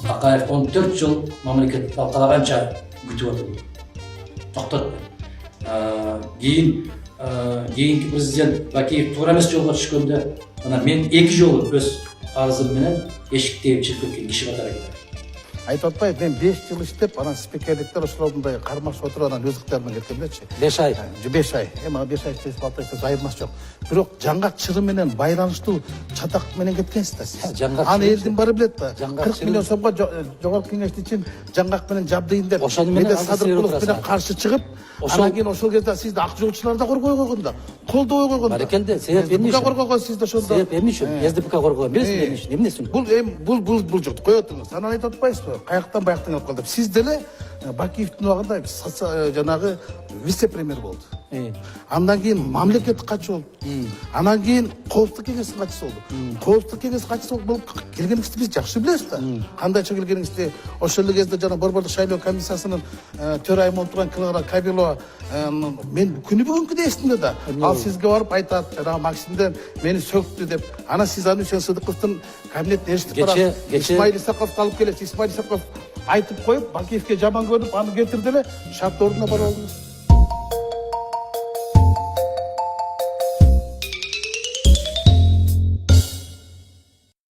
Акаев 14 жыл мамлекет талкалаганча күтүп отурду. Токтотпой. Кийинки президент Бакиев туура эмес жолго түшкөндө анан мен 2 жолу өз арызым менен эшик терип чыгып кеткен киши катары кетем. Айтып атпайбы, мен 5 жыл иштеп, анан спикерликтер ошолордундай кармашып отуруп, анан өз ыктыярымдан кеткем белечи. 5 ай. 5 ай. Эми 5 ай иштеп, 6 ай иштеп айырмасы жок. Бирок жаңгак чыры менен байланыштуу чатак менен кеткенсиз да сиз. Аны элдин баары билет да. 40 миллион сомго жогорку кеңеш үчүн жаңгак менен жабдыйын деп. Менде Садыркулов менен каршы чыгып, анан кийин ошол кезде сизди ак жолчулар да коргой койгон да. Колдобой койгон да. Барекелде, себеп эмне үчүн? Коргогон сизди ошондо. Себеп эмне үчүн? СДПК коргогон. Билесизби эмне үчүн? Эмне үчүн? Бул жок, кое отуруңуз. Анан айтып атпайсызбы? Каяктан баяктан алып калды. Сиз деле Бакиевдин убагында жанагы вице-премьер болду. Андан кийин мамлекеттик катчы болду. Анан кийин коопсуздук кеңесинин катчысы болду. Коопсуздук кеңесинин катчысы болуп келгениңизди биз жакшы билебиз да. Кандайча келгениңизди ошол эле кезде жана Борбордук шайлоо комиссиясынын төрайымы болуп турган Клара Кабилова мен күнү бүгүнкү эсимде да. Ал сизге барып айтат, жанагы Максимден мени сөктү деп. Анан сиз аны Үчен Сыдыковдун кабинетине эшитип барасыз. Исмаил Исаковду алып келесиз. Исмаил Исаков айтып коюп, Бакиевке жаман көрүп, аны кетирди эле, шарт ордуна барып алдыңыз.